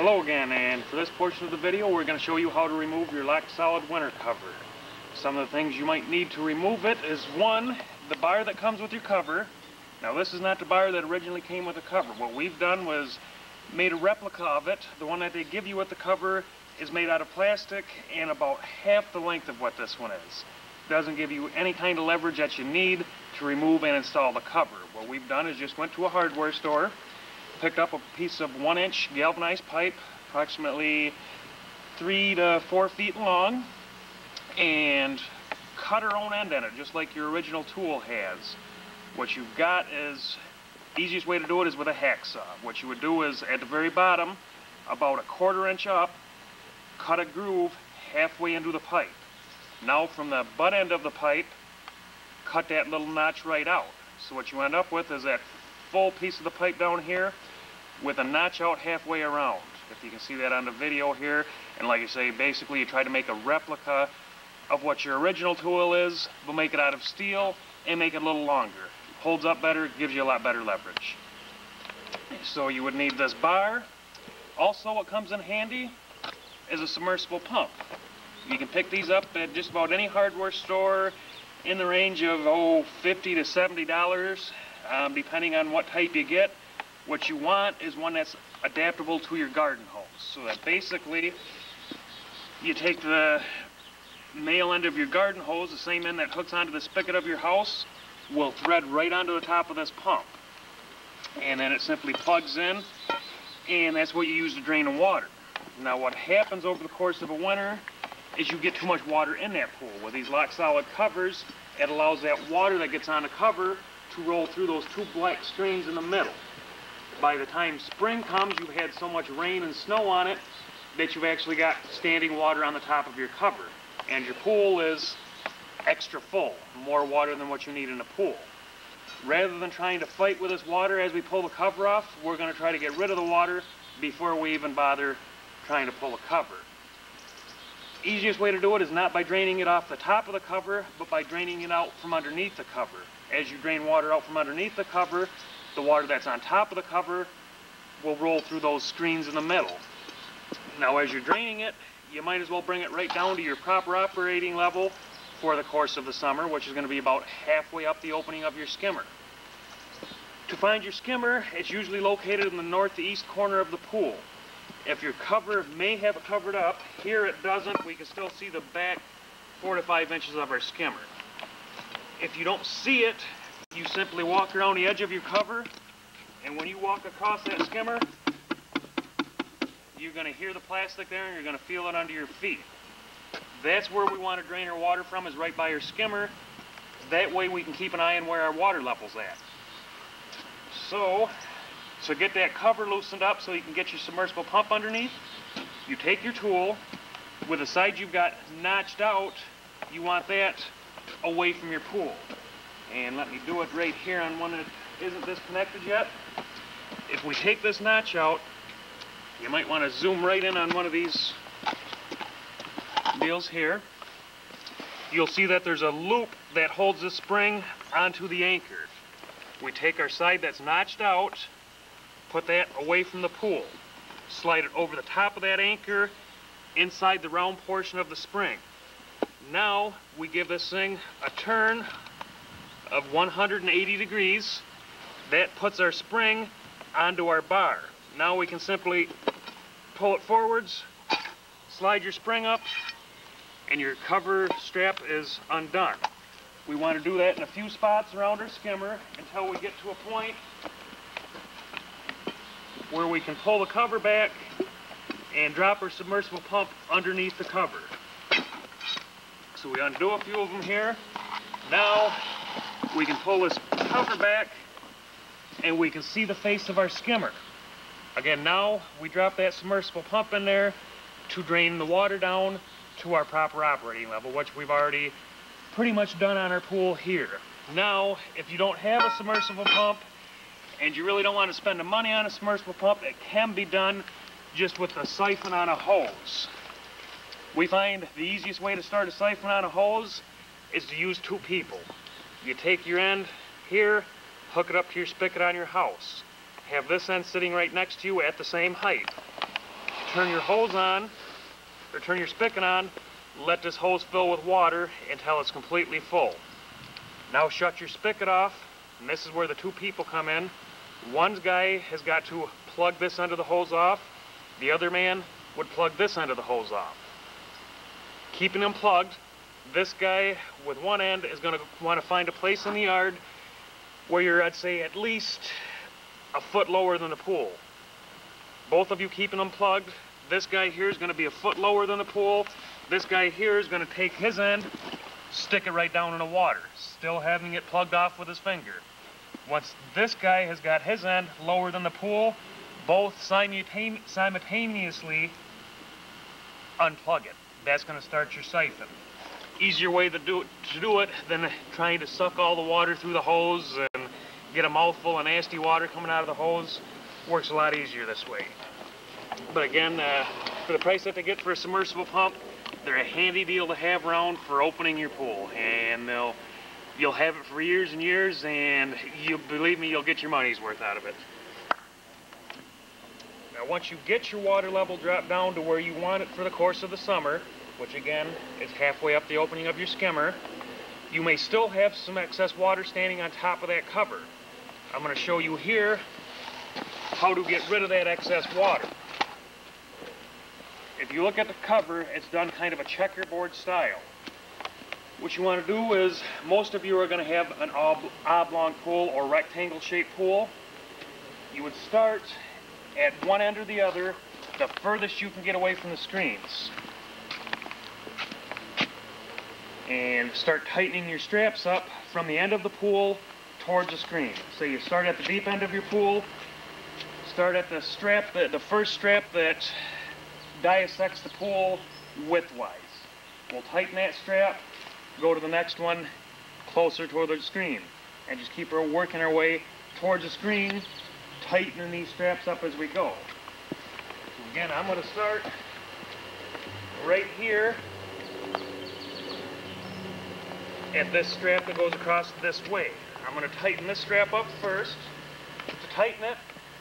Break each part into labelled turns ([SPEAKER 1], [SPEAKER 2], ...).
[SPEAKER 1] Hello again, and for this portion of the video we're going to show you how to remove your lock solid winter cover. Some of the things you might need to remove it is one, the bar that comes with your cover. Now this is not the bar that originally came with the cover. What we've done was made a replica of it. The one that they give you with the cover is made out of plastic and about half the length of what this one is. Doesn't give you any kind of leverage that you need to remove and install the cover. What we've done is just went to a hardware store, picked up a piece of 1-inch galvanized pipe, approximately 3 to 4 feet long, and cut our own end in it, just like your original tool has. What you've got is, easiest way to do it is with a hacksaw. What you would do is, at the very bottom, about a 1/4 inch up, cut a groove halfway into the pipe. Now from the butt end of the pipe, cut that little notch right out. So what you end up with is that full piece of the pipe down here with a notch out halfway around. If you can see that on the video here, and like I say, basically you try to make a replica of what your original tool is, but make it out of steel and make it a little longer. Holds up better, gives you a lot better leverage. So you would need this bar. Also what comes in handy is a submersible pump. You can pick these up at just about any hardware store in the range of $50 to $70, depending on what type you get. What you want is one that's adaptable to your garden hose, so that basically you take the male end of your garden hose, the same end that hooks onto the spigot of your house, will thread right onto the top of this pump, and then it simply plugs in, and that's what you use to drain the water. Now what happens over the course of a winter is you get too much water in that pool. With these lock solid covers, it allows that water that gets on the cover to roll through those two black strings in the middle. By the time spring comes, you've had so much rain and snow on it that you've actually got standing water on the top of your cover, and your pool is extra full, more water than what you need in a pool. Rather than trying to fight with this water as we pull the cover off, we're going to try to get rid of the water before we even bother trying to pull the cover. Easiest way to do it is not by draining it off the top of the cover, but by draining it out from underneath the cover. As you drain water out from underneath the cover, the water that's on top of the cover will roll through those screens in the middle. Now as you're draining it, you might as well bring it right down to your proper operating level for the course of the summer, which is going to be about halfway up the opening of your skimmer. To find your skimmer, it's usually located in the northeast corner of the pool. If your cover may have it covered up, here it doesn't. We can still see the back 4 to 5 inches of our skimmer. If you don't see it, you simply walk around the edge of your cover, and when you walk across that skimmer, you're going to hear the plastic there and you're going to feel it under your feet. That's where we want to drain our water from, is right by your skimmer. That way we can keep an eye on where our water level's at. So to get that cover loosened up so you can get your submersible pump underneath, you take your tool, with the side you've got notched out, you want that away from your pool. And let me do it right here on one that isn't disconnected yet. If we take this notch out, you might want to zoom right in on one of these deals here. You'll see that there's a loop that holds the spring onto the anchor. We take our side that's notched out, put that away from the pool, slide it over the top of that anchor inside the round portion of the spring. Now we give this thing a turn of 180 degrees. That puts our spring onto our bar. Now we can simply pull it forwards, slide your spring up, and your cover strap is undone. We want to do that in a few spots around our skimmer until we get to a point where we can pull the cover back and drop our submersible pump underneath the cover. So we undo a few of them here. Now we can pull this cover back and we can see the face of our skimmer. Again, now we drop that submersible pump in there to drain the water down to our proper operating level, which we've already pretty much done on our pool here. Now, if you don't have a submersible pump and you really don't want to spend the money on a submersible pump, it can be done just with a siphon on a hose. We find the easiest way to start a siphon on a hose is to use 2 people. You take your end here, hook it up to your spigot on your house. Have this end sitting right next to you at the same height. turn your hose on, or turn your spigot on, let this hose fill with water until it's completely full. Now shut your spigot off, and this is where the two people come in. One guy has got to plug this end of the hose off, the other man would plug this end of the hose off. Keeping them plugged, this guy with one end is going to want to find a place in the yard where you're, I'd say, at least a foot lower than the pool. Both of you keeping them plugged. This guy here is going to be a foot lower than the pool. This guy here is going to take his end, stick it right down in the water, still having it plugged off with his finger. Once this guy has got his end lower than the pool, both simultaneously unplug it. That's going to start your siphon. Easier way to do it than trying to suck all the water through the hose and get a mouthful of nasty water coming out of the hose. Works a lot easier this way. But again, for the price that they get for a submersible pump, they're a handy deal to have around for opening your pool, and you'll have it for years and years, and believe me, you'll get your money's worth out of it. Now once you get your water level dropped down to where you want it for the course of the summer, which again is halfway up the opening of your skimmer, you may still have some excess water standing on top of that cover. I'm going to show you here how to get rid of that excess water. If you look at the cover, it's done kind of a checkerboard style. What you want to do is, most of you are going to have an oblong pool or rectangle shaped pool. You would start at one end or the other, the furthest you can get away from the screens. And start tightening your straps up from the end of the pool towards the screen. So you start at the deep end of your pool, start at the strap, the first strap that dissects the pool widthwise. We'll tighten that strap, go to the next one closer toward the screen, and just keep working our way towards the screen, tightening these straps up as we go. So again, I'm going to start right here at this strap that goes across this way. I'm going to tighten this strap up first. To tighten it,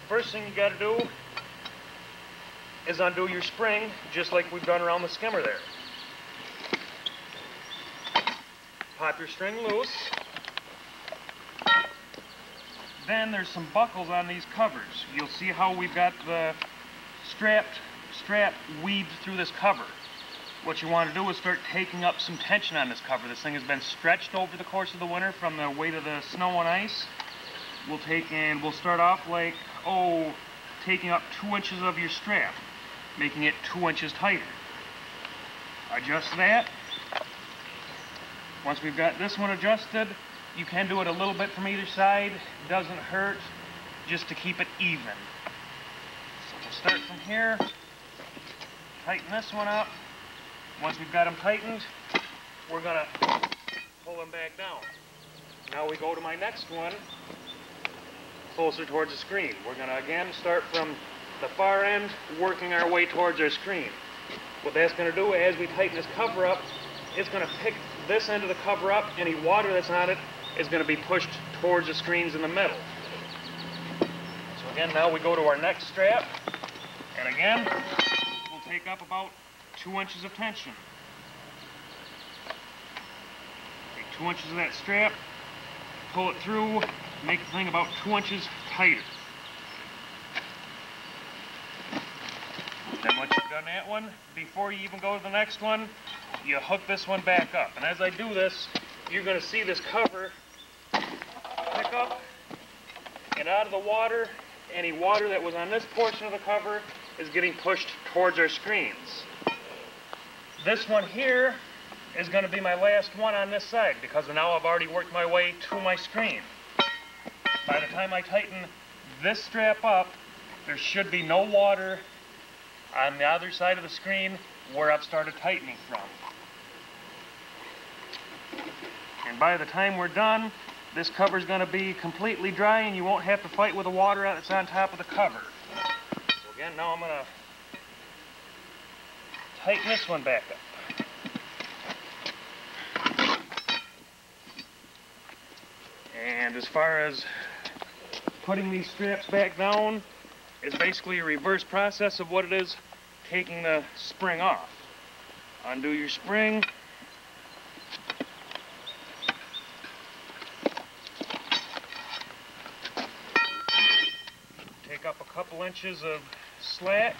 [SPEAKER 1] first thing you got to do is undo your spring, just like we've done around the skimmer there. Pop your string loose. Then there's some buckles on these covers. You'll see how we've got the strap weaved through this cover. What you want to do is start taking up some tension on this cover. This thing has been stretched over the course of the winter from the weight of the snow and ice. We'll start off like, taking up 2 inches of your strap, making it 2 inches tighter. Adjust that. Once we've got this one adjusted, you can do it a little bit from either side. Doesn't hurt, just to keep it even. So we'll start from here, tighten this one up. Once we've got them tightened, we're going to pull them back down. Now we go to my next one, closer towards the screen. We're going to again start from the far end, working our way towards our screen. What that's going to do, as we tighten this cover up, it's going to pick this end of the cover up. Any water that's on it is going to be pushed towards the screens in the middle. So again, now we go to our next strap, and again, we'll take up about 2 inches of tension. Take 2 inches of that strap, pull it through, make the thing about 2 inches tighter. Then once you've done that one, before you even go to the next one, you hook this one back up. And as I do this, you're going to see this cover pick up and out of the water. Any water that was on this portion of the cover is getting pushed towards our screens. This one here is going to be my last one on this side, because now I've already worked my way to my screen. By the time I tighten this strap up, there should be no water on the other side of the screen where I've started tightening from. And by the time we're done, this cover is going to be completely dry, and you won't have to fight with the water that's on top of the cover. So again, now I'm going to tighten this one back up. And as far as putting these straps back down, is basically a reverse process of what it is taking the spring off. Undo your spring. Take up a couple inches of slack,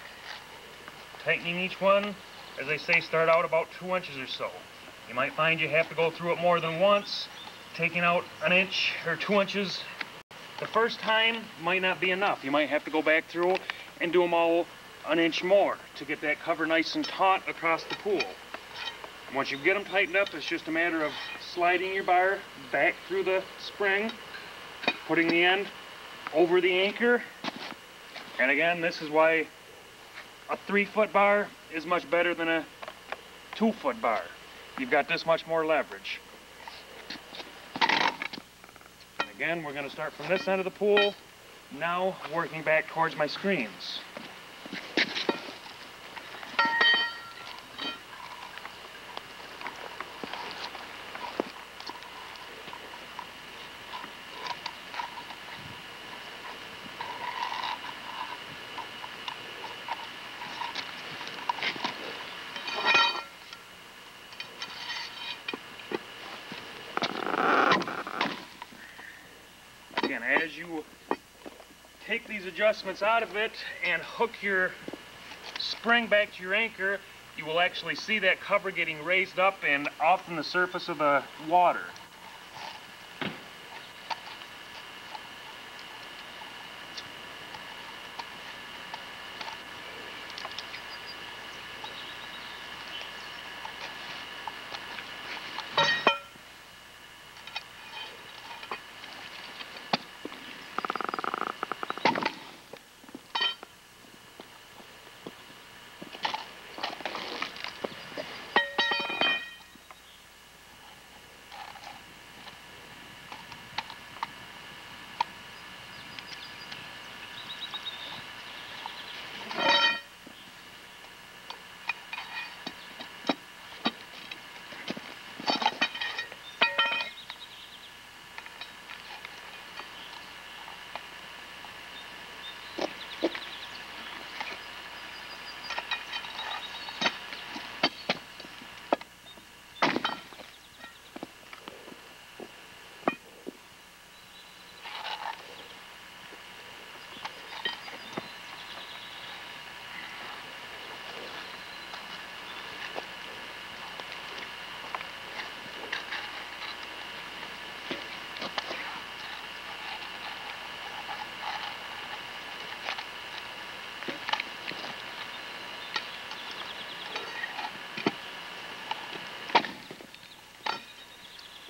[SPEAKER 1] tightening each one. As I say, start out about 2 inches or so. You might find you have to go through it more than once. Taking out an inch or 2 inches the first time might not be enough. You might have to go back through and do them all an inch more to get that cover nice and taut across the pool. And once you get them tightened up, it's just a matter of sliding your bar back through the spring, putting the end over the anchor. And again, this is why a 3-foot bar is much better than a 2-foot bar. You've got this much more leverage. And again, we're going to start from this end of the pool, now working back towards my screens. Again, as you take these adjustments out of it and hook your spring back to your anchor, you will actually see that cover getting raised up and off from the surface of the water.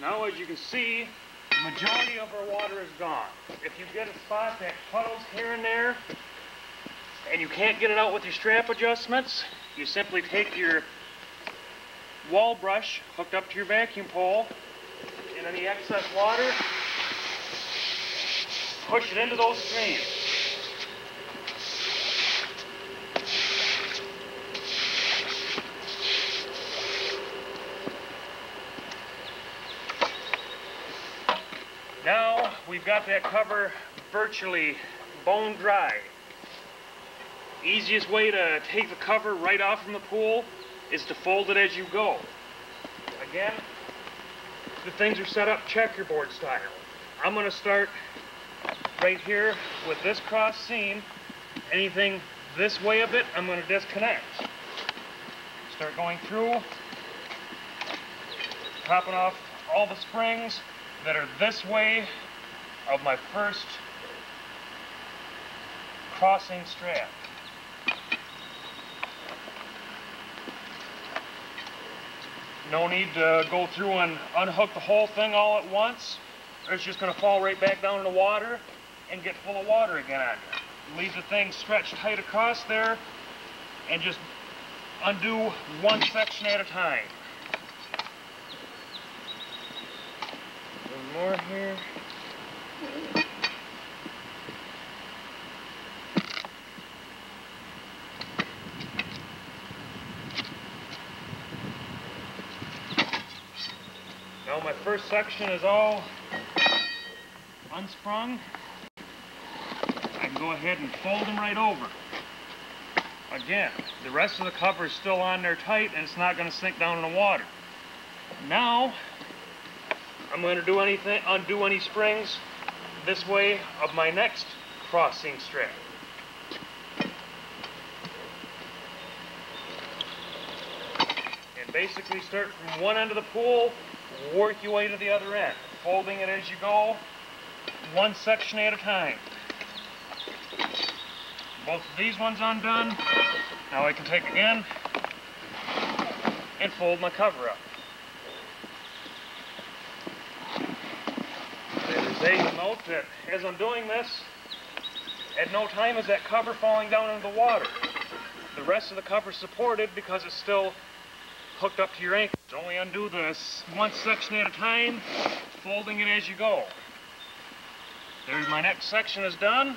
[SPEAKER 1] Now, as you can see, the majority of our water is gone. If you get a spot that puddles here and there, and you can't get it out with your strap adjustments, you simply take your wall brush hooked up to your vacuum pole, and any excess water, push it into those streams. Now we've got that cover virtually bone dry. Easiest way to take the cover right off from the pool is to fold it as you go. Again, the things are set up checkerboard style. I'm going to start right here with this cross seam. Anything this way of it, I'm going to disconnect. Start going through, popping off all the springs that are this way of my first crossing strap. No need to go through and unhook the whole thing all at once, or it's just going to fall right back down in the water and get full of water again on you. Leave the thing stretched tight across there and just undo one section at a time. One more here. Now my first section is all unsprung. I can go ahead and fold them right over. Again, the rest of the cover is still on there tight and it's not going to sink down in the water. Now, I'm going to undo any springs this way of my next crossing strap. And basically start from one end of the pool, work your way to the other end, folding it as you go, one section at a time. Both of these ones undone. Now I can take again and fold my cover up. There's a note that as I'm doing this, at no time is that cover falling down into the water. The rest of the cover is supported because it's still hooked up to your ankles. Only undo this one section at a time, folding it as you go. There's my next section is done.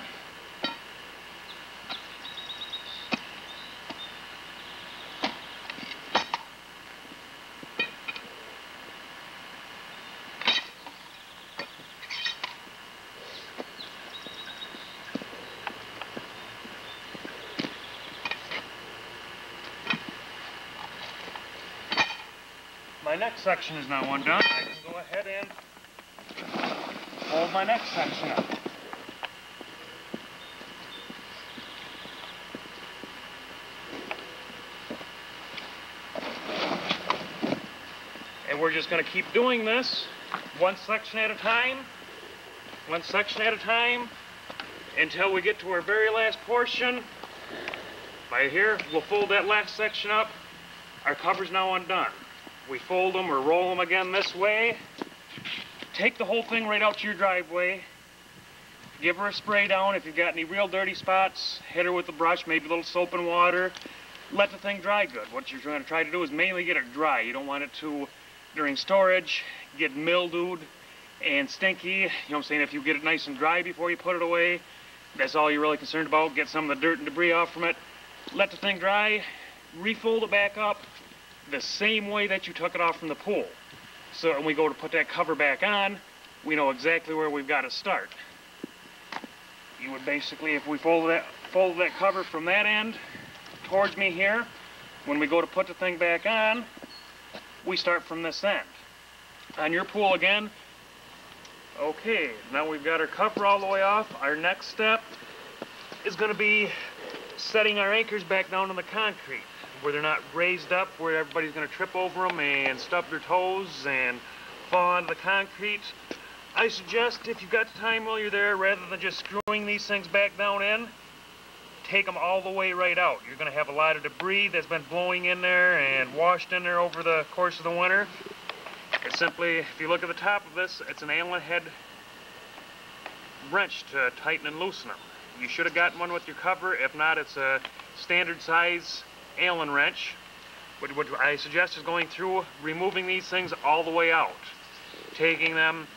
[SPEAKER 1] My next section is now undone. I can go ahead and fold my next section up. And we're just going to keep doing this one section at a time, until we get to our very last portion. Right here, we'll fold that last section up. Our cover's now undone. We fold them or roll them again this way. Take the whole thing right out to your driveway. Give her a spray down. If you've got any real dirty spots, hit her with a brush, maybe a little soap and water. Let the thing dry good. What you're going to try to do is mainly get it dry. You don't want it to, during storage, get mildewed and stinky. You know what I'm saying? If you get it nice and dry before you put it away, that's all you're really concerned about. Get some of the dirt and debris off from it. Let the thing dry. Refold it back up the same way that you took it off from the pool. So when we go to put that cover back on, we know exactly where we've got to start. You would basically, if we fold that cover from that end towards me here, when we go to put the thing back on, we start from this end. On your pool again, okay, now we've got our cover all the way off. Our next step is going to be setting our anchors back down on the concrete, where they're not raised up, where everybody's going to trip over them and stub their toes and fall onto the concrete. I suggest, if you've got the time while you're there, rather than just screwing these things back down in, take them all the way right out. You're going to have a lot of debris that's been blowing in there and washed in there over the course of the winter. It's simply, if you look at the top of this, it's an Allen head wrench to tighten and loosen them. You should have gotten one with your cover. If not, it's a standard size Allen wrench. What I suggest is going through, removing these things all the way out. Taking them,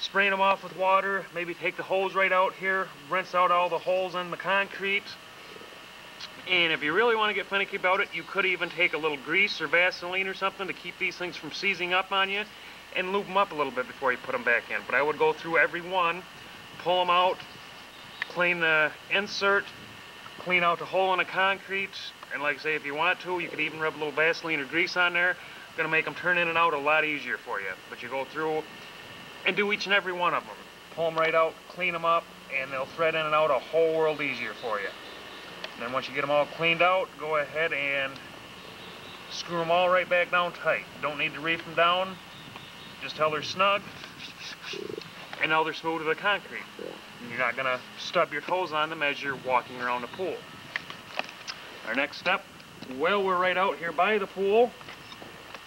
[SPEAKER 1] spraying them off with water, maybe take the hose right out here, rinse out all the holes in the concrete. And if you really want to get finicky about it, you could even take a little grease or Vaseline or something to keep these things from seizing up on you and lube them up a little bit before you put them back in. But I would go through every one, pull them out, clean the insert, clean out the hole in the concrete, and like I say, if you want to, you could even rub a little Vaseline or grease on there. It's going to make them turn in and out a lot easier for you. But you go through and do each and every one of them. Pull them right out, clean them up, and they'll thread in and out a whole world easier for you. And then once you get them all cleaned out, go ahead and screw them all right back down tight. Don't need to reef them down, just till they're snug, and now they're smooth to the concrete. And you're not going to stub your toes on them as you're walking around the pool. Our next step, while we're right out here by the pool,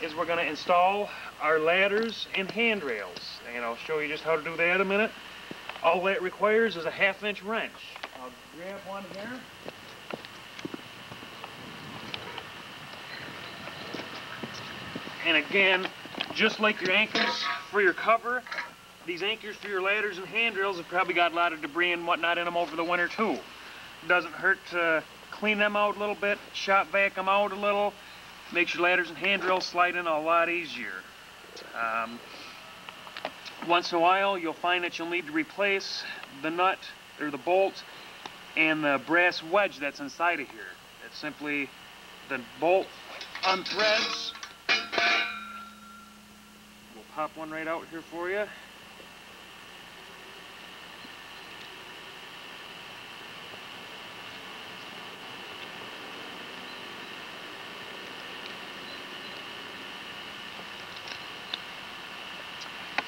[SPEAKER 1] is we're going to install our ladders and handrails. And I'll show you just how to do that in a minute. All that requires is a 1/2-inch wrench. I'll grab one here. And again, just like your anchors for your cover, these anchors for your ladders and handrails have probably got a lot of debris and whatnot in them over the winter too. Doesn't hurt to clean them out a little bit, shop vac them out a little, makes your ladders and handrails slide in a lot easier. Once in a while, you'll find that you'll need to replace the nut or the bolt and the brass wedge that's inside of here. It's simply the bolt unthreads. We'll pop one right out here for you.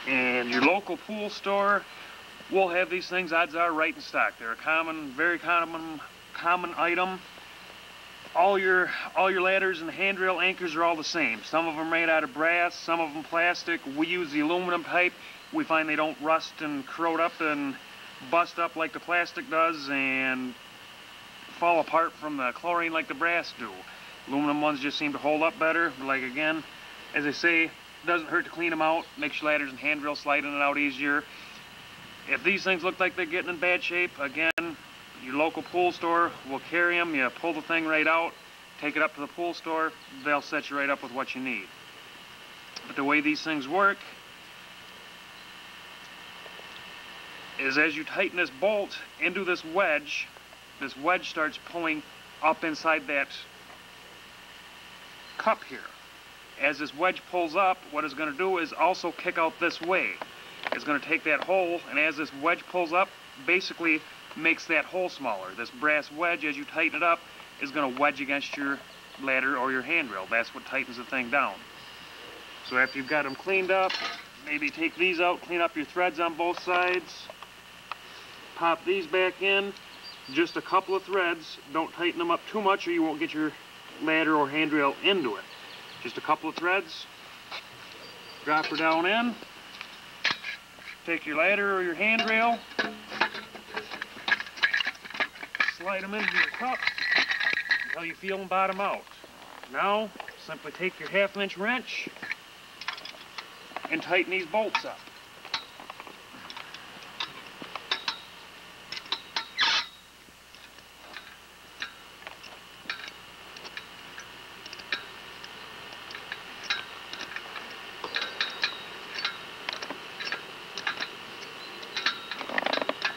[SPEAKER 1] And your local pool store will have these things, odds are, right in stock. They're a common, very common item. All your ladders and handrail anchors are all the same. Some of them are made out of brass, some of them plastic. We use the aluminum type. We find they don't rust and corrode up and bust up like the plastic does and fall apart from the chlorine like the brass do. Aluminum ones just seem to hold up better. But like, again, as I say, doesn't hurt to clean them out. Makes your ladders and handrails sliding it out easier. If these things look like they're getting in bad shape, again, your local pool store will carry them. You pull the thing right out, take it up to the pool store, they'll set you right up with what you need. But the way these things work is as you tighten this bolt into this wedge starts pulling up inside that cup here. As this wedge pulls up, what it's going to do is also kick out this way. It's going to take that hole, and as this wedge pulls up, basically makes that hole smaller. This brass wedge, as you tighten it up, is going to wedge against your ladder or your handrail. That's what tightens the thing down. So after you've got them cleaned up, maybe take these out, clean up your threads on both sides, pop these back in, just a couple of threads. Don't tighten them up too much or you won't get your ladder or handrail into it. Just a couple of threads, drop her down in, take your ladder or your handrail, slide them into your cup until you feel them bottom out. Now, simply take your 1/2 inch wrench and tighten these bolts up.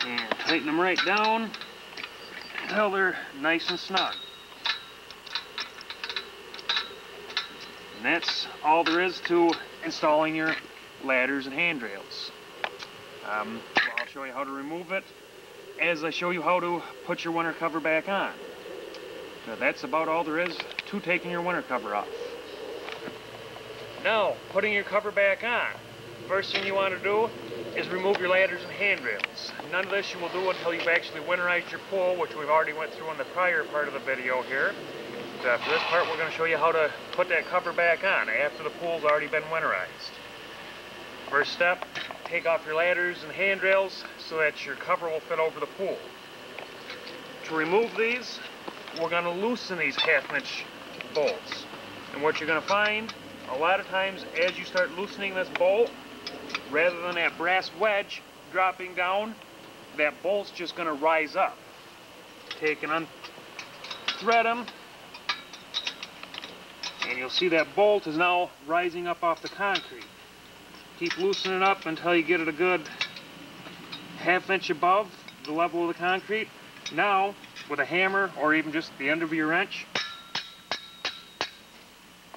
[SPEAKER 1] And tighten them right down until they're nice and snug. And that's all there is to installing your ladders and handrails. I'll show you how to remove it as I show you how to put your winter cover back on. So that's about all there is to taking your winter cover off. Now, putting your cover back on. First thing you want to do is remove your ladders and handrails. None of this you will do until you've actually winterized your pool, which we've already went through in the prior part of the video here. But for this part, we're going to show you how to put that cover back on after the pool's already been winterized. First step, take off your ladders and handrails so that your cover will fit over the pool. To remove these, we're going to loosen these 1/2 inch bolts. And what you're going to find, a lot of times as you start loosening this bolt, rather than that brass wedge dropping down, that bolt's just going to rise up. Take and unthread them, and you'll see that bolt is now rising up off the concrete. Keep loosening up until you get it a good 1/2 inch above the level of the concrete. Now, with a hammer or even just the end of your wrench,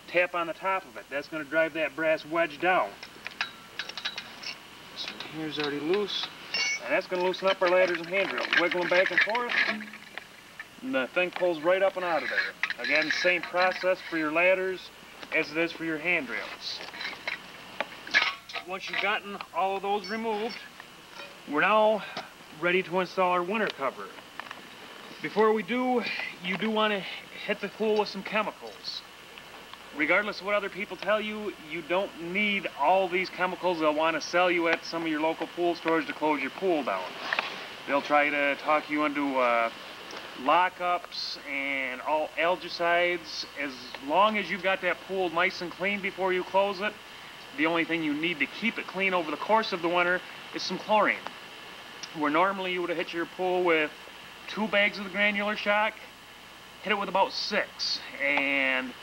[SPEAKER 1] tap on the top of it. That's going to drive that brass wedge down. So here's already loose, and that's going to loosen up our ladders and handrails. Wiggle them back and forth, and the thing pulls right up and out of there. Again, same process for your ladders as it is for your handrails. Once you've gotten all of those removed, we're now ready to install our winter cover. Before we do, you do want to hit the pool with some chemicals. Regardless of what other people tell you, you don't need all these chemicals they'll want to sell you at some of your local pool stores to close your pool down. They'll try to talk you into lockups and all algicides. As long as you've got that pool nice and clean before you close it, the only thing you need to keep it clean over the course of the winter is some chlorine. Where normally you would have hit your pool with 2 bags of the granular shock, hit it with about 6. And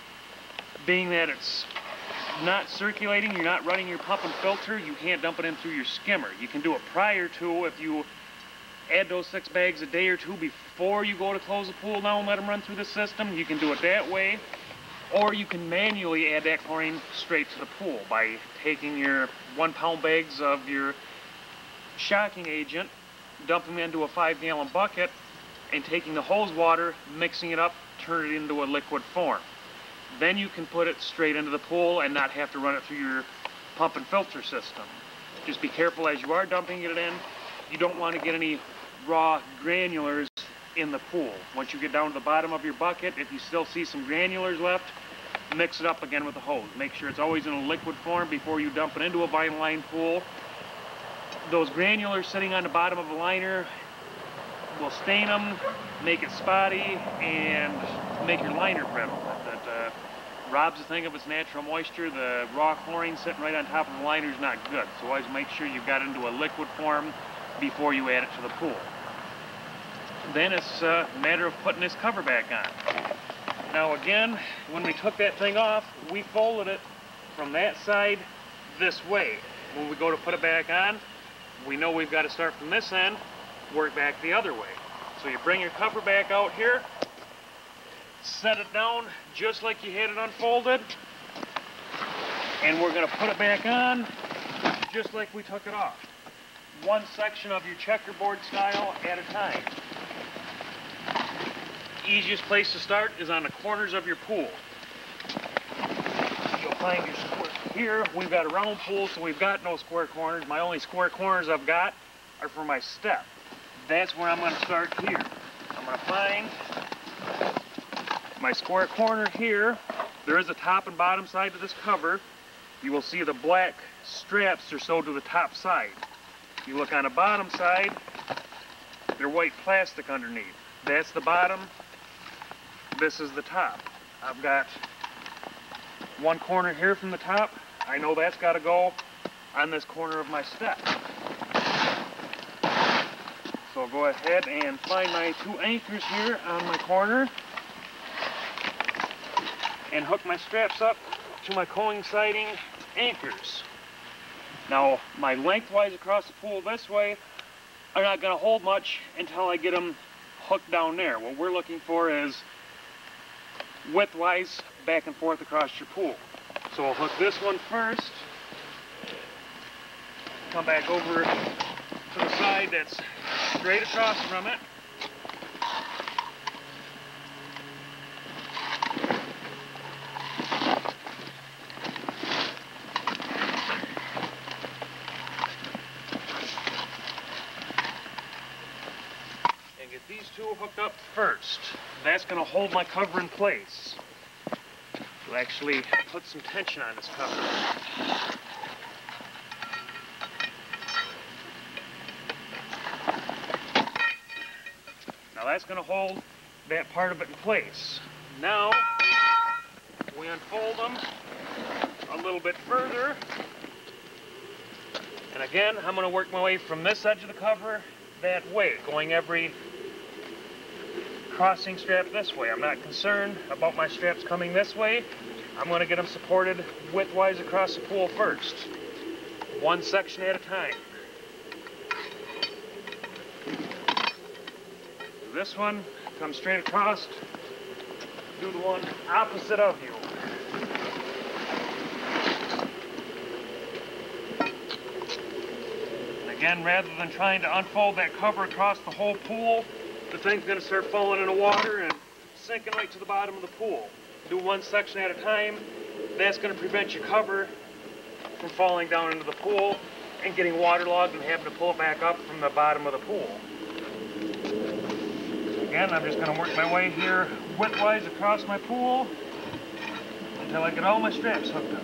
[SPEAKER 1] being that it's not circulating, you're not running your pump and filter, you can't dump it in through your skimmer. You can do it prior to if you add those 6 bags a day or two before you go to close the pool now and let them run through the system. You can do it that way, or you can manually add that chlorine straight to the pool by taking your 1-pound bags of your shocking agent, dumping them into a 5-gallon bucket, and taking the hose water, mixing it up, turn it into a liquid form. Then you can put it straight into the pool and not have to run it through your pump and filter system. Just be careful as you are dumping it in. You don't want to get any raw granulars in the pool. Once you get down to the bottom of your bucket, if you still see some granulars left, mix it up again with the hose. Make sure it's always in a liquid form before you dump it into a vinyl line pool. Those granulars sitting on the bottom of a liner will stain them, make it spotty, and make your liner brittle. That robs the thing of its natural moisture. The raw chlorine sitting right on top of the liner is not good. So always make sure you've got it into a liquid form before you add it to the pool. Then it's a matter of putting this cover back on. Now again, when we took that thing off, we folded it from that side this way. When we go to put it back on, we know we've got to start from this end, work back the other way. So you bring your cover back out here, set it down just like you had it unfolded, and we're going to put it back on just like we took it off. One section of your checkerboard style at a time. Easiest place to start is on the corners of your pool. You'll find your square here. We've got a round pool, so we've got no square corners. My only square corners I've got are for my step. That's where I'm going to start here. I'm going to find my square corner here. There is a top and bottom side to this cover. You will see the black straps are sewed to the top side. You look on the bottom side, they're white plastic underneath. That's the bottom. This is the top. I've got one corner here from the top. I know that's got to go on this corner of my step. So I'll go ahead and find my 2 anchors here on my corner and hook my straps up to my coinciding anchors. Now, my lengthwise across the pool this way are not going to hold much until I get them hooked down there. What we're looking for is widthwise back and forth across your pool. So I'll hook this one first, come back over to the side that's straight across from it. And get these 2 hooked up first. That's going to hold my cover in place. It'll actually put some tension on this cover. Now that's going to hold that part of it in place. Now we unfold them a little bit further. And again, I'm going to work my way from this edge of the cover that way, going every crossing strap this way. I'm not concerned about my straps coming this way. I'm going to get them supported widthwise across the pool first. One section at a time. This one comes straight across. Do the one opposite of you. And again, rather than trying to unfold that cover across the whole pool, the thing's going to start falling in the water and sinking right to the bottom of the pool. Do one section at a time. That's going to prevent your cover from falling down into the pool and getting waterlogged and having to pull it back up from the bottom of the pool. Again, I'm just going to work my way here widthwise across my pool until I get all my straps hooked up.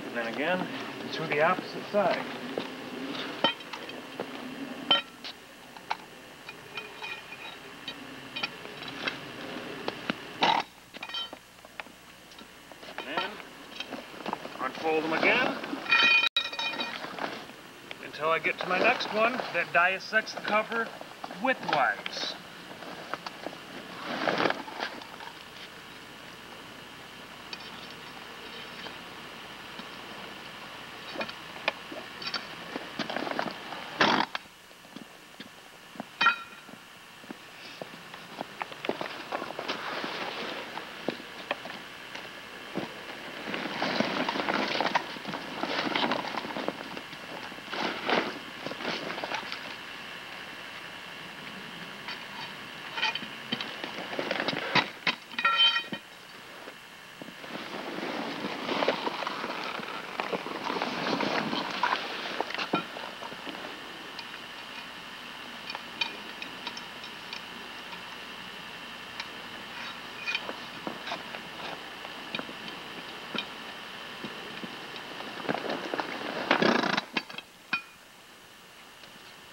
[SPEAKER 1] And then again, to the opposite side. And then Fold them again until I get to my next one that dissects the cover widthwise.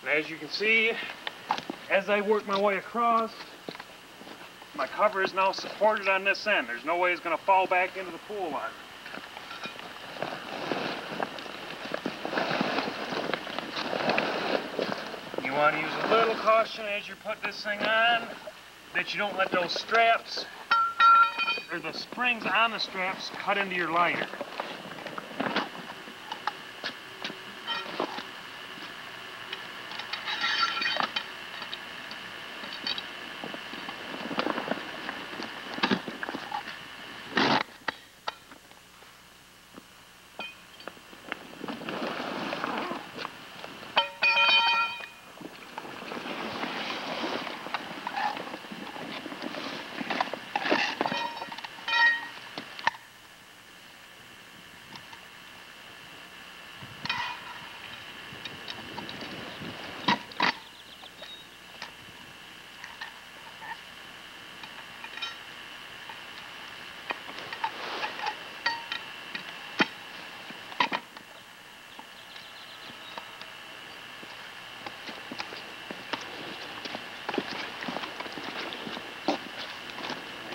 [SPEAKER 1] As you can see, as I work my way across, my cover is now supported on this end. There's no way it's going to fall back into the pool line. You want to use a little caution as you put this thing on, that you don't let those straps, or the springs on the straps, cut into your liner.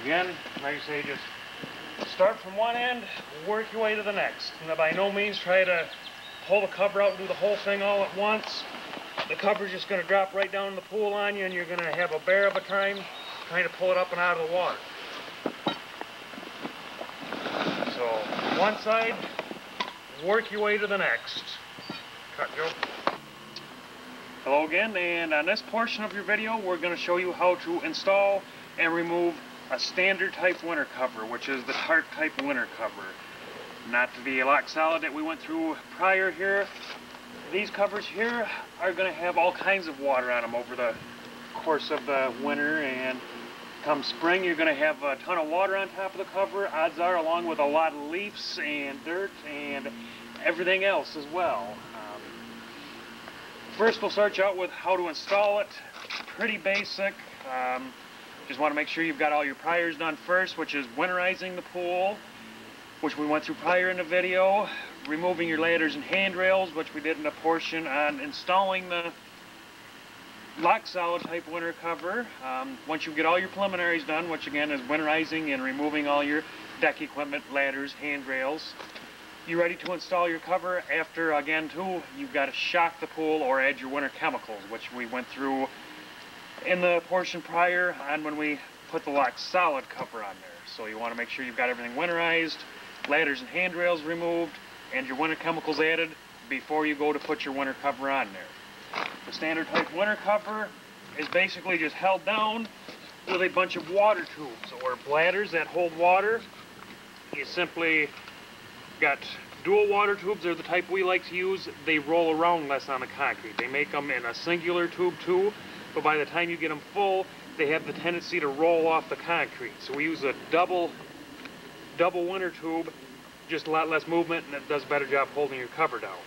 [SPEAKER 1] Again, like I say, just start from one end, work your way to the next. And by no means try to pull the cover out and do the whole thing all at once. The cover's just going to drop right down in the pool on you, and you're going to have a bear of a time trying to pull it up and out of the water. So, one side, work your way to the next. Cut, Joe. Hello again, and on this portion of your video, we're going to show you how to install and remove a standard type winter cover, which is the tarp type winter cover. Not the lock solid that we went through prior here. These covers here are going to have all kinds of water on them over the course of the winter, and come spring you're going to have a ton of water on top of the cover, odds are, along with a lot of leaves and dirt and everything else as well. First we'll start you out with how to install it. Pretty basic. Just want to make sure you've got all your priors done first, which is winterizing the pool, which we went through prior in the video, removing your ladders and handrails, which we did in a portion on installing the lock solid type winter cover. Once you get all your preliminaries done, which again is winterizing and removing all your deck equipment, ladders, handrails, you're ready to install your cover. After, again too, you've got to shock the pool or add your winter chemicals, which we went through in the portion prior on when we put the lock solid cover on there. So you want to make sure you've got everything winterized, ladders and handrails removed, and your winter chemicals added before you go to put your winter cover on there. The standard type winter cover is basically just held down with a bunch of water tubes or bladders that hold water. You simply got dual water tubes. They're the type we like to use. They roll around less on the concrete. They make them in a singular tube too, but by the time you get them full, they have the tendency to roll off the concrete. So we use a double winter tube, just a lot less movement, and it does a better job holding your cover down.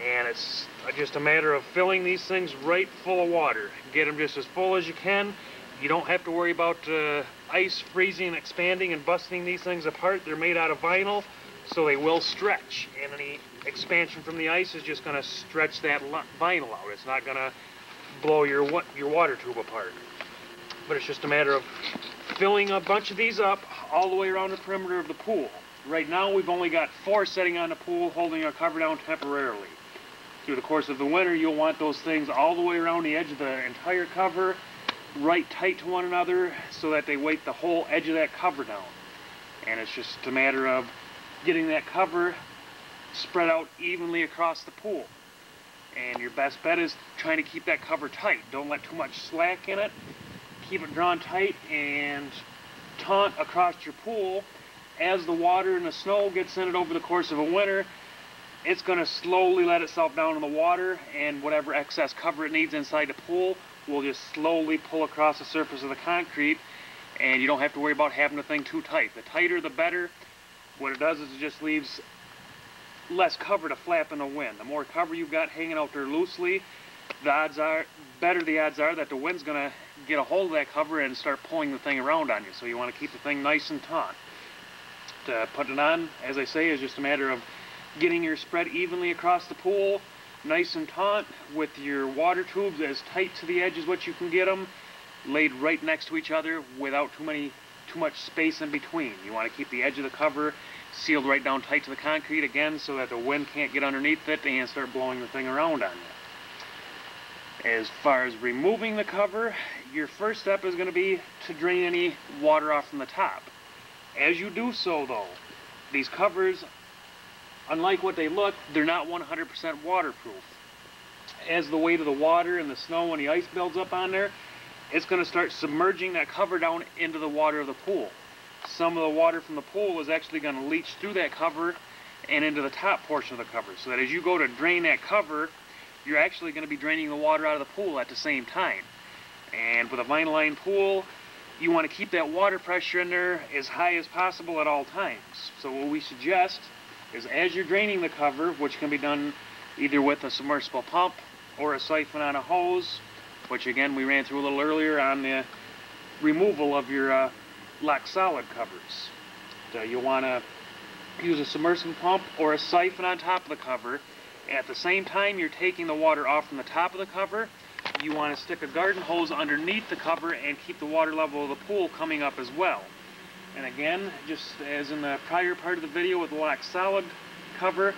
[SPEAKER 1] And it's just a matter of filling these things right full of water. Get them just as full as you can. You don't have to worry about ice freezing, expanding, and busting these things apart. They're made out of vinyl, so they will stretch. And any expansion from the ice is just going to stretch that vinyl out. It's not going to blow your water tube apart. But it's just a matter of filling a bunch of these up all the way around the perimeter of the pool. Right now we've only got 4 sitting on the pool holding our cover down temporarily. Through the course of the winter, you'll want those things all the way around the edge of the entire cover, right tight to one another, so that they weight the whole edge of that cover down. And it's just a matter of getting that cover spread out evenly across the pool. And your best bet is trying to keep that cover tight. Don't let too much slack in it. Keep it drawn tight and taunt across your pool. As the water and the snow gets in it over the course of a winter, it's going to slowly let itself down in the water, and whatever excess cover it needs inside the pool will just slowly pull across the surface of the concrete, and you don't have to worry about having the thing too tight. The tighter the better. What it does is it just leaves less cover to flap in the wind. The more cover you've got hanging out there loosely, the better odds are that the wind's going to get a hold of that cover and start pulling the thing around on you. So you want to keep the thing nice and taut. To put it on, as I say, is just a matter of getting your spread evenly across the pool, nice and taut, with your water tubes as tight to the edge as what you can get them, laid right next to each other without too much space in between. You want to keep the edge of the cover sealed right down tight to the concrete again, so that the wind can't get underneath it and start blowing the thing around on you. As far as removing the cover, your first step is going to be to drain any water off from the top. As you do so, though, these covers, unlike what they look, they're not 100% waterproof. As the weight of the water and the snow and the ice builds up on there, it's going to start submerging that cover down into the water of the pool. Some of the water from the pool is actually going to leach through that cover and into the top portion of the cover, so that as you go to drain that cover, you're actually going to be draining the water out of the pool at the same time. And with a vinyl lined pool, you want to keep that water pressure in there as high as possible at all times. So what we suggest is, as you're draining the cover, which can be done either with a submersible pump or a siphon on a hose, which again we ran through a little earlier on the removal of your lock solid covers. So you'll want to use a submersible pump or a siphon on top of the cover. At the same time you're taking the water off from the top of the cover, you want to stick a garden hose underneath the cover and keep the water level of the pool coming up as well. And again, just as in the prior part of the video with the lock solid cover,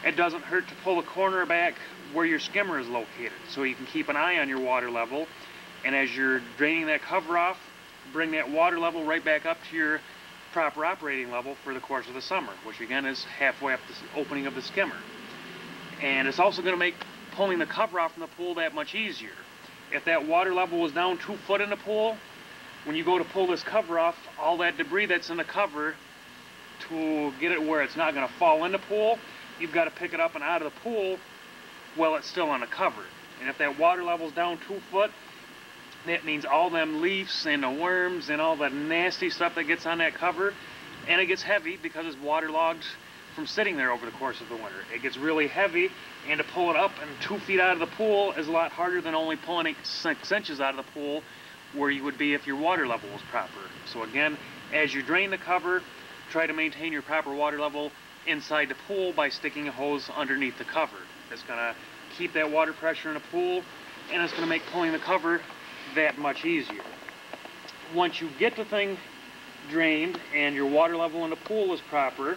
[SPEAKER 1] it doesn't hurt to pull the corner back where your skimmer is located, so you can keep an eye on your water level, and as you're draining that cover off, bring that water level right back up to your proper operating level for the course of the summer, which again is halfway up the opening of the skimmer. And it's also going to make pulling the cover off from the pool that much easier. If that water level was down 2 foot in the pool, when you go to pull this cover off, all that debris that's in the cover, to get it where it's not going to fall in the pool, you've got to pick it up and out of the pool while it's still on the cover. And if that water level's down 2 foot, that means all them leaves and the worms and all the nasty stuff that gets on that cover, and it gets heavy because it's waterlogged from sitting there over the course of the winter. It gets really heavy, and to pull it up and 2 feet out of the pool is a lot harder than only pulling 6 inches out of the pool where you would be if your water level was proper. So again, as you drain the cover, try to maintain your proper water level inside the pool by sticking a hose underneath the cover. It's going to keep that water pressure in the pool, and it's going to make pulling the cover that much easier. Once you get the thing drained and your water level in the pool is proper,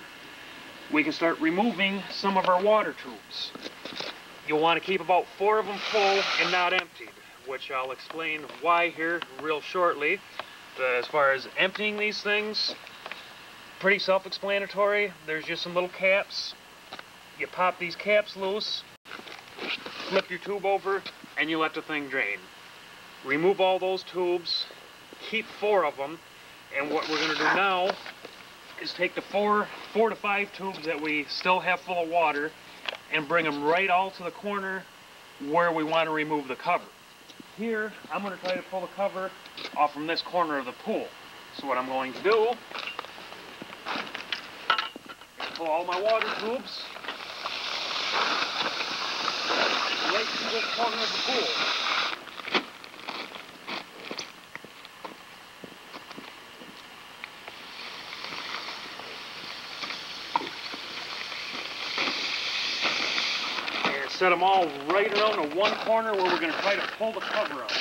[SPEAKER 1] we can start removing some of our water tubes. You'll want to keep about 4 of them full and not emptied, which I'll explain why here real shortly. As far as emptying these things, pretty self-explanatory. There's just some little caps. You pop these caps loose, flip your tube over, and you let the thing drain. Remove all those tubes, keep 4 of them, and what we're going to do now is take the 4 to 5 tubes that we still have full of water and bring them right all to the corner where we want to remove the cover. Here, I'm going to try to pull the cover off from this corner of the pool. So what I'm going to do is pull all my water tubes right to this corner of the pool. Set them all right around the one corner where we're going to try to pull the cover out.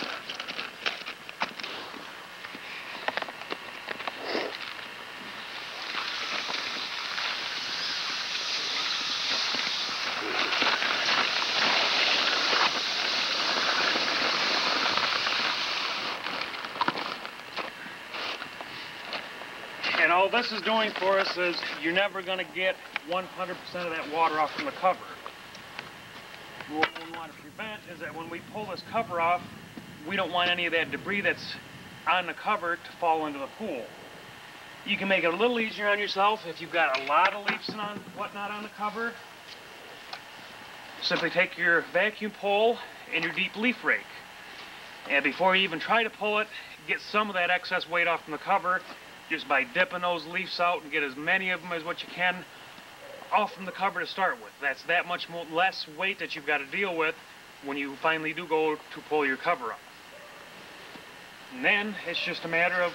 [SPEAKER 1] what this is doing for us is you're never going to get 100% of that water off from the cover. What we want to prevent is that when we pull this cover off, we don't want any of that debris that's on the cover to fall into the pool. You can make it a little easier on yourself if you've got a lot of leaves and whatnot on the cover. Simply take your vacuum pole and your deep leaf rake. And before you even try to pull it, get some of that excess weight off from the cover just by dipping those leaves out and get as many of them as what you can off from the cover to start with. That's that much less weight that you've got to deal with when you finally do go to pull your cover off. And then it's just a matter of,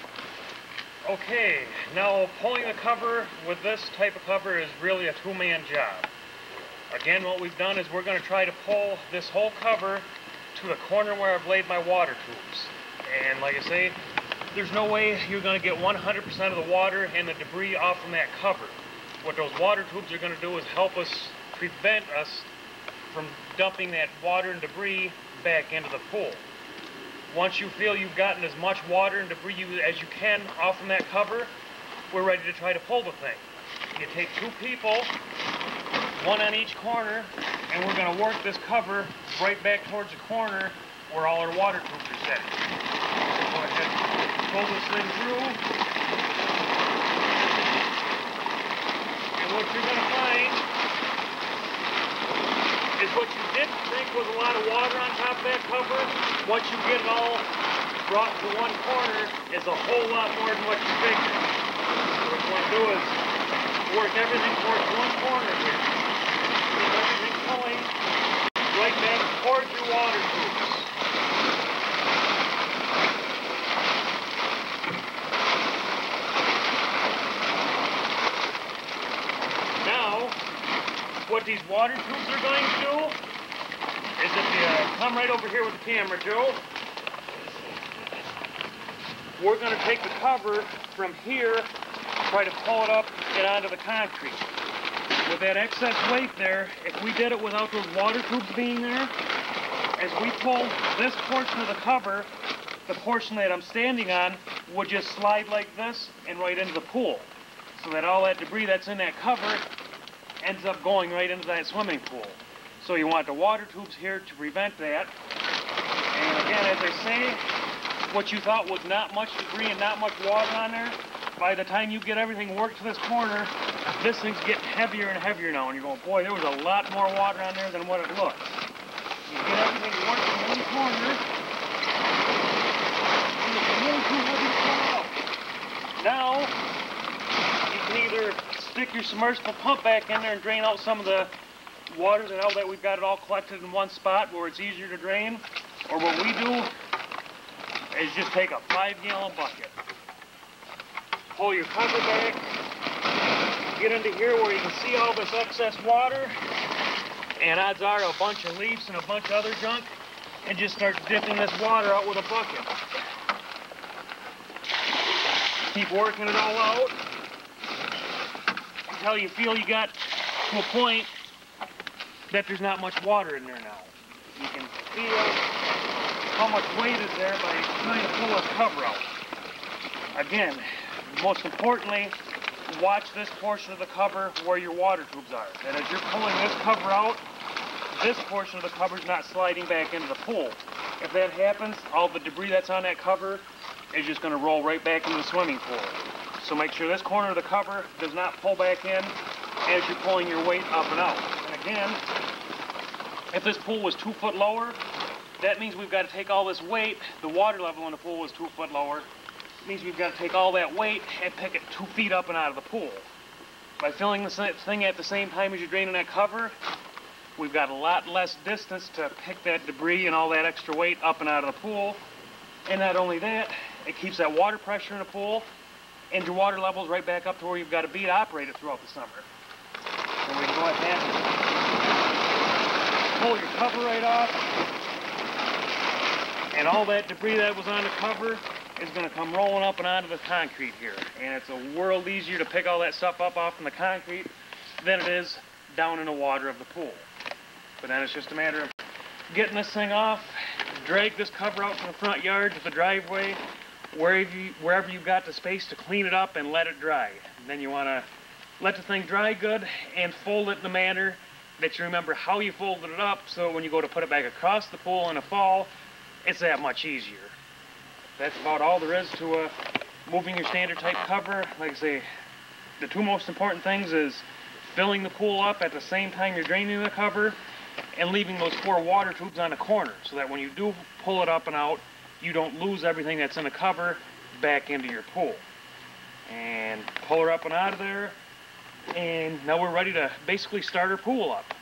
[SPEAKER 1] okay, now pulling the cover with this type of cover is really a two-man job. Again, what we've done is we're going to try to pull this whole cover to the corner where I've laid my water tubes. And like I say, there's no way you're going to get 100% of the water and the debris off from that cover. What those water tubes are going to do is help us prevent us from dumping that water and debris back into the pool. Once you feel you've gotten as much water and debris as you can off from that cover, we're ready to try to pull the thing. You take two people, one on each corner, and we're going to work this cover right back towards the corner where all our water tubes are set. Go ahead, pull this thing through, and what you're going to find is what you didn't think was a lot of water on top of that cover, once you get it all brought to one corner, is a whole lot more than what you figured. So what you want to do is work everything towards one corner here. Keep everything pulling right back towards your water tubes. Now, what these water tubes are going to do is if you come right over here with the camera, Joe, we're going to take the cover from here, try to pull it up, get onto the concrete. With that excess weight there, if we did it without those water tubes being there, as we pull this portion of the cover, the portion that I'm standing on would just slide like this and right into the pool. So that all that debris that's in that cover ends up going right into that swimming pool. So you want the water tubes here to prevent that. And again, as I say, what you thought was not much debris and not much water on there, by the time you get everything worked to this corner, this thing's getting heavier and heavier now. And you're going, boy, there was a lot more water on there than what it looked. You get everything worked to one corner, and it's really too heavy to pull out. Now, you can either stick your submersible pump back in there and drain out some of the water, and now that we've got it all collected in one spot where it's easier to drain, or what we do is just take a 5-gallon bucket, pull your cover back, get into here where you can see all this excess water, and odds are a bunch of leaves and a bunch of other junk, and just start dipping this water out with a bucket. Keep working it all out until you feel you got to a point that there's not much water in there now. You can feel how much weight is there by trying to pull this cover out. Again, most importantly, watch this portion of the cover where your water tubes are. And as you're pulling this cover out, this portion of the cover is not sliding back into the pool. If that happens, all the debris that's on that cover is just going to roll right back into the swimming pool. So make sure this corner of the cover does not pull back in as you're pulling your weight up and out. And again, if this pool was 2 foot lower, that means we've got to take all this weight. The water level in the pool was 2 foot lower. It means we've got to take all that weight and pick it 2 feet up and out of the pool. By filling this thing at the same time as you're draining that cover, we've got a lot less distance to pick that debris and all that extra weight up and out of the pool. And not only that, it keeps that water pressure in the pool and your water levels right back up to where you've got to be to operate it throughout the summer. So we can go ahead and pull your cover right off, and all that debris that was on the cover is going to come rolling up and onto the concrete here. And it's a world easier to pick all that stuff up off from the concrete than it is down in the water of the pool. But then it's just a matter of getting this thing off, drag this cover out from the front yard to the driveway, wherever you've got the space to clean it up and let it dry. And then you want to let the thing dry good and fold it in a manner that you remember how you folded it up, so when you go to put it back across the pool in the fall, it's that much easier. That's about all there is to moving your standard type cover. Like I say, the two most important things is filling the pool up at the same time you're draining the cover, and leaving those 4 water tubes on the corner so that when you do pull it up and out, you don't lose everything that's in the cover back into your pool. And pull her up and out of there, and now we're ready to basically start our pool up.